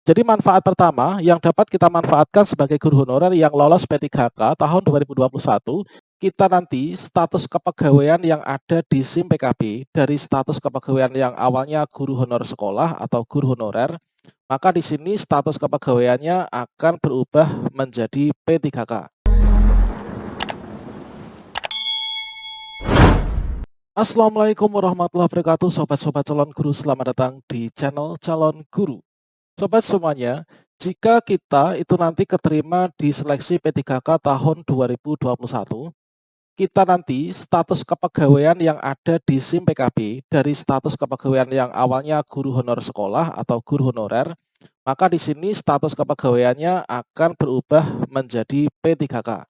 Jadi manfaat pertama yang dapat kita manfaatkan sebagai guru honorer yang lolos P3K tahun 2021, kita nanti status kepegawaian yang ada di SIM PKB dari status kepegawaian yang awalnya guru honor sekolah atau guru honorer, maka di sini status kepegawaiannya akan berubah menjadi P3K. Assalamualaikum warahmatullahi wabarakatuh, sobat-sobat calon guru, selamat datang di channel Calon Guru. Sobat semuanya, jika kita itu nanti keterima di seleksi P3K tahun 2021, kita nanti status kepegawaian yang ada di SIM PKB dari status kepegawaian yang awalnya guru honor sekolah atau guru honorer, maka di sini status kepegawaiannya akan berubah menjadi P3K.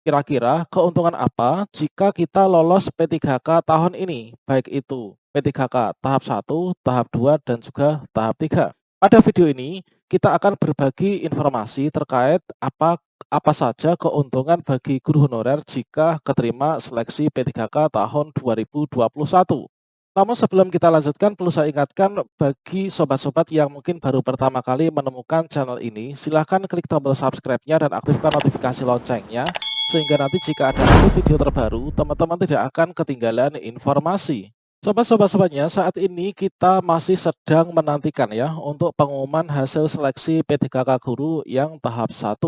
Kira-kira keuntungan apa jika kita lolos P3K tahun ini, baik itu P3K tahap 1, tahap 2, dan juga tahap 3. Pada video ini, kita akan berbagi informasi terkait apa saja keuntungan bagi guru honorer jika keterima seleksi P3K tahun 2021. Namun sebelum kita lanjutkan, perlu saya ingatkan bagi sobat-sobat yang mungkin baru pertama kali menemukan channel ini, silahkan klik tombol subscribe-nya dan aktifkan notifikasi loncengnya, sehingga nanti jika ada video terbaru, teman-teman tidak akan ketinggalan informasi. Sobat-sobatnya, saat ini kita masih sedang menantikan ya untuk pengumuman hasil seleksi P3K Guru yang tahap 1.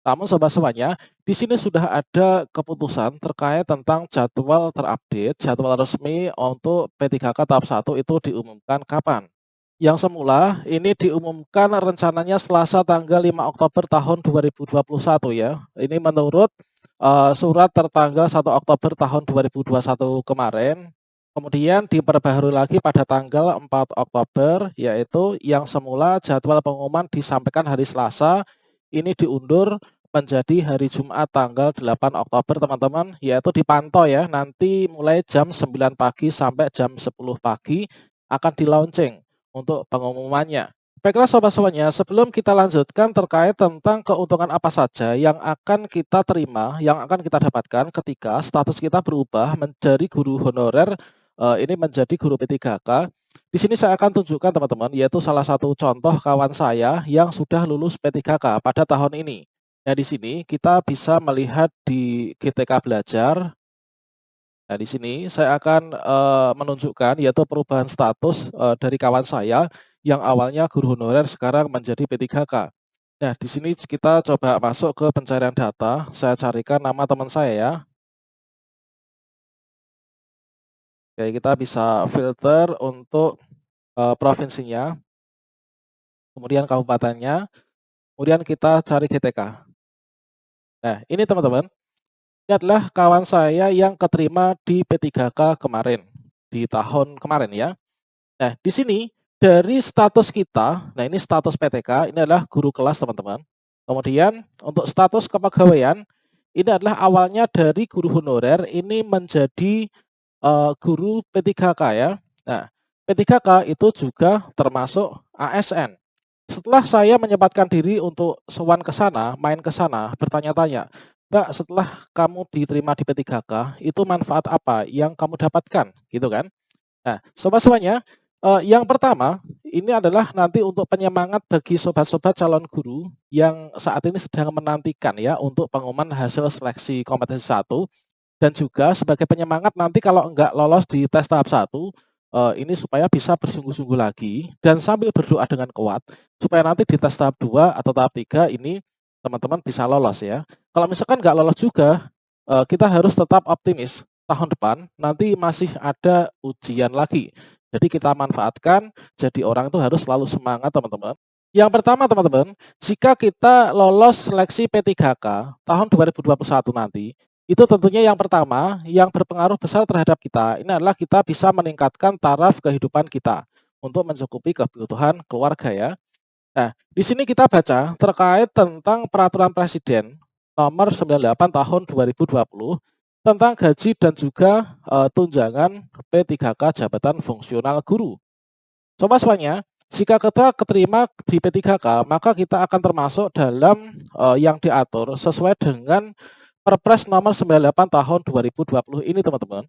Namun sobat-sobatnya, di sini sudah ada keputusan terkait tentang jadwal terupdate, jadwal resmi untuk P3K tahap 1 itu diumumkan kapan. Yang semula ini diumumkan rencananya Selasa tanggal 5 Oktober tahun 2021 ya. Ini menurut surat tertanggal 1 Oktober tahun 2021 kemarin. Kemudian diperbaharui lagi pada tanggal 4 Oktober, yaitu yang semula jadwal pengumuman disampaikan hari Selasa, ini diundur menjadi hari Jumat tanggal 8 Oktober teman-teman, yaitu dipantau ya, nanti mulai jam 9 pagi sampai jam 10 pagi akan di-launching untuk pengumumannya. Baiklah sobat-sobatnya, sebelum kita lanjutkan terkait tentang keuntungan apa saja yang akan kita terima, yang akan kita dapatkan ketika status kita berubah menjadi guru honorer, ini menjadi guru P3K. Di sini saya akan tunjukkan teman-teman, yaitu salah satu contoh kawan saya yang sudah lulus P3K pada tahun ini. Nah, di sini kita bisa melihat di GTK Belajar. Nah, di sini saya akan menunjukkan yaitu perubahan status dari kawan saya yang awalnya guru honorer sekarang menjadi P3K. Nah, di sini kita coba masuk ke pencarian data, saya carikan nama teman saya ya. Oke, kita bisa filter untuk provinsinya, kemudian kabupatennya, kemudian kita cari GTK. Nah, ini teman-teman, ini adalah kawan saya yang keterima di P3K kemarin, di tahun kemarin ya. Nah, di sini dari status kita, nah ini status PTK, ini adalah guru kelas teman-teman. Kemudian untuk status kepegawaian, ini adalah awalnya dari guru honorer, ini menjadi guru P3K ya. Nah, P3K itu juga termasuk ASN. Setelah saya menyempatkan diri untuk sowan ke sana, main ke sana, bertanya-tanya, Mbak, setelah kamu diterima di P3K, itu manfaat apa yang kamu dapatkan? Gitu kan? Nah, sobat semuanya, yang pertama, ini adalah nanti untuk penyemangat bagi sobat-sobat calon guru yang saat ini sedang menantikan ya untuk pengumuman hasil seleksi kompetensi 1, dan juga sebagai penyemangat nanti kalau enggak lolos di tes tahap 1, ini supaya bisa bersungguh-sungguh lagi dan sambil berdoa dengan kuat supaya nanti di tes tahap 2 atau tahap 3 ini teman-teman bisa lolos ya. Kalau misalkan enggak lolos juga, kita harus tetap optimis. Tahun depan nanti masih ada ujian lagi. Jadi kita manfaatkan, jadi orang itu harus selalu semangat teman-teman. Yang pertama teman-teman, jika kita lolos seleksi P3K tahun 2021 nanti, itu tentunya yang pertama yang berpengaruh besar terhadap kita, ini adalah kita bisa meningkatkan taraf kehidupan kita untuk mencukupi kebutuhan keluarga ya. Nah, di sini kita baca terkait tentang peraturan Presiden nomor 98 tahun 2020 tentang gaji dan juga tunjangan P3K jabatan fungsional guru. Coba semuanya, jika kita keterima di P3K, maka kita akan termasuk dalam yang diatur sesuai dengan Perpres nomor 98 tahun 2020 ini teman-teman.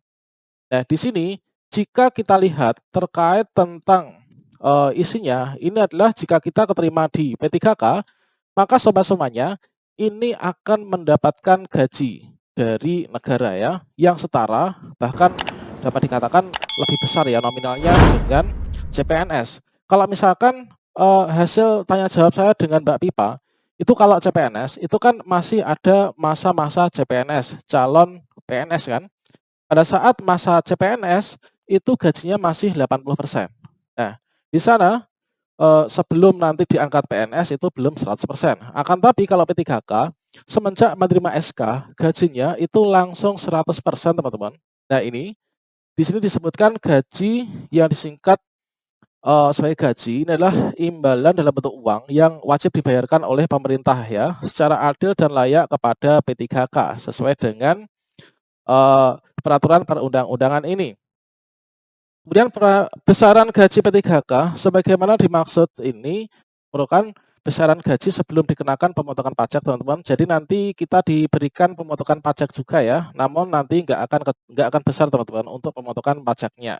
Nah, di sini jika kita lihat terkait tentang isinya ini adalah jika kita keterima di P3K, maka sobat semuanya ini akan mendapatkan gaji dari negara ya, yang setara bahkan dapat dikatakan lebih besar ya nominalnya dengan CPNS. Kalau misalkan, hasil tanya jawab saya dengan Mbak Pipa, itu kalau CPNS itu kan masih ada masa-masa CPNS, calon PNS kan. Pada saat masa CPNS itu gajinya masih 80%. Nah, di sana sebelum nanti diangkat PNS itu belum 100%. Akan tapi kalau P3K, semenjak menerima SK, gajinya itu langsung 100% teman-teman. Nah ini, di sini disebutkan gaji yang disingkat sebagai gaji ini adalah imbalan dalam bentuk uang yang wajib dibayarkan oleh pemerintah ya, secara adil dan layak kepada P3K sesuai dengan peraturan perundang-undangan ini. Kemudian besaran gaji P3K sebagaimana dimaksud ini merupakan besaran gaji sebelum dikenakan pemotongan pajak teman-teman. Jadi nanti kita diberikan pemotongan pajak juga ya, namun nanti nggak akan besar teman-teman untuk pemotongan pajaknya.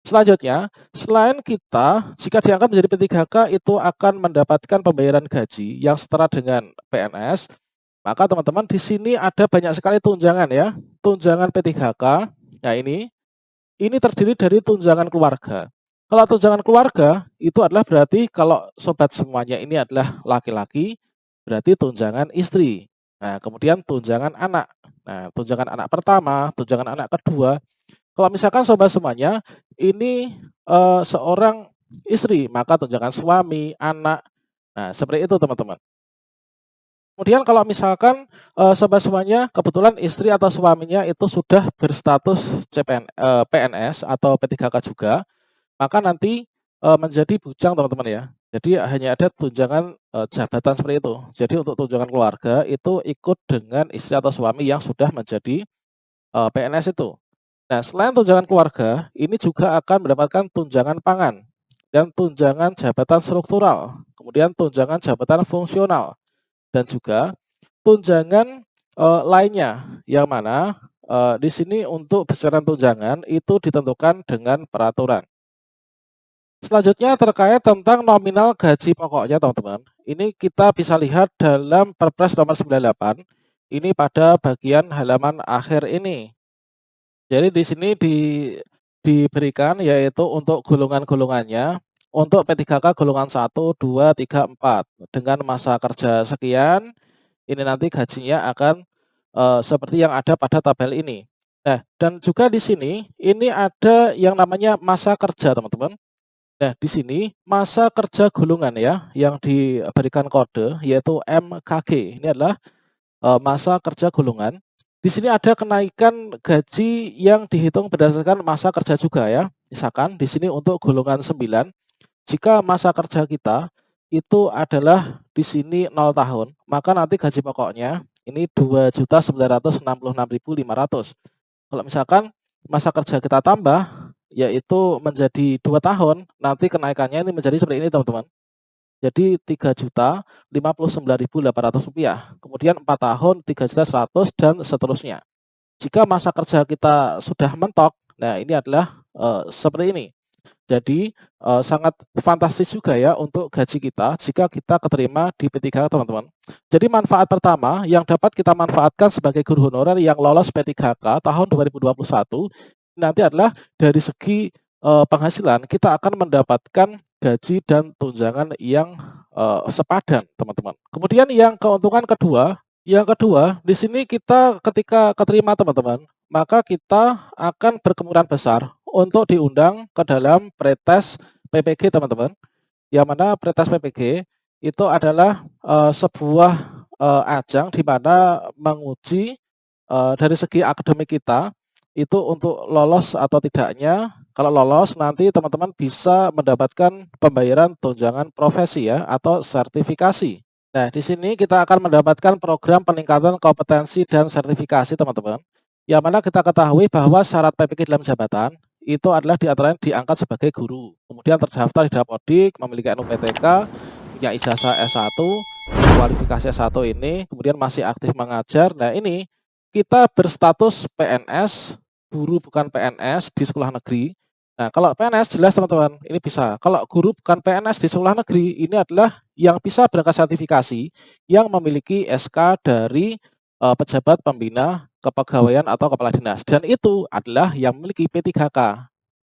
Selanjutnya, selain kita jika diangkat menjadi P3K itu akan mendapatkan pembayaran gaji yang setara dengan PNS, maka teman-teman di sini ada banyak sekali tunjangan ya. Tunjangan P3K. Nah ini terdiri dari tunjangan keluarga. Kalau tunjangan keluarga itu adalah berarti kalau sobat semuanya ini adalah laki-laki, berarti tunjangan istri. Nah, kemudian tunjangan anak. Nah, tunjangan anak pertama, tunjangan anak kedua. Kalau misalkan sobat semuanya ini seorang istri, maka tunjangan suami, anak. Nah, seperti itu teman-teman. Kemudian kalau misalkan, sobat semuanya kebetulan istri atau suaminya itu sudah berstatus PNS atau P3K juga, maka nanti, menjadi bujang teman-teman ya. Jadi hanya ada tunjangan, jabatan seperti itu. Jadi untuk tunjangan keluarga itu ikut dengan istri atau suami yang sudah menjadi, PNS itu. Nah selain tunjangan keluarga, ini juga akan mendapatkan tunjangan pangan dan tunjangan jabatan struktural, kemudian tunjangan jabatan fungsional. Dan juga tunjangan, lainnya yang mana, di sini untuk besaran tunjangan itu ditentukan dengan peraturan. Selanjutnya terkait tentang nominal gaji pokoknya teman-teman. Ini kita bisa lihat dalam Perpres nomor 98, ini pada bagian halaman akhir ini. Jadi di sini diberikan yaitu untuk golongan-golongannya, untuk P3K golongan 1, 2, 3, 4 dengan masa kerja sekian, ini nanti gajinya akan, seperti yang ada pada tabel ini. Nah, dan juga di sini, ini ada yang namanya masa kerja, teman-teman. Nah, di sini masa kerja golongan ya, yang diberikan kode yaitu MKG. Ini adalah, masa kerja golongan. Di sini ada kenaikan gaji yang dihitung berdasarkan masa kerja juga ya. Misalkan di sini untuk golongan 9, jika masa kerja kita itu adalah di sini 0 tahun, maka nanti gaji pokoknya ini 2.966.500. Kalau misalkan masa kerja kita tambah, yaitu menjadi 2 tahun, nanti kenaikannya ini menjadi seperti ini teman-teman. Jadi Rp3.059.800. Kemudian 4 tahun 3.100.000 dan seterusnya. Jika masa kerja kita sudah mentok, nah ini adalah seperti ini. Jadi sangat fantastis juga ya untuk gaji kita jika kita keterima di P3K teman-teman. Jadi manfaat pertama yang dapat kita manfaatkan sebagai guru honorer yang lolos P3K tahun 2021 nanti adalah dari segi penghasilan kita akan mendapatkan gaji dan tunjangan yang sepadan teman-teman. Kemudian yang kedua di sini kita ketika keterima teman-teman, maka kita akan berkemungkinan besar untuk diundang ke dalam pretest PPG teman-teman. Yang mana pretest PPG itu adalah sebuah ajang di mana menguji dari segi akademik kita itu untuk lolos atau tidaknya. Kalau lolos nanti teman-teman bisa mendapatkan pembayaran tunjangan profesi ya atau sertifikasi. Nah, di sini kita akan mendapatkan program peningkatan kompetensi dan sertifikasi teman-teman. Yang mana kita ketahui bahwa syarat PPG dalam jabatan itu adalah diantaranya diangkat sebagai guru. Kemudian terdaftar di Dapodik, memiliki NUPTK, punya ijazah S1, kualifikasi S1 ini, kemudian masih aktif mengajar. Nah ini kita berstatus PNS, guru bukan PNS di sekolah negeri. Nah, kalau PNS jelas teman-teman, ini bisa. Kalau guru bukan PNS di sekolah negeri, ini adalah yang bisa berangkat sertifikasi, yang memiliki SK dari pejabat pembina kepegawaian atau kepala dinas. Dan itu adalah yang memiliki P3K.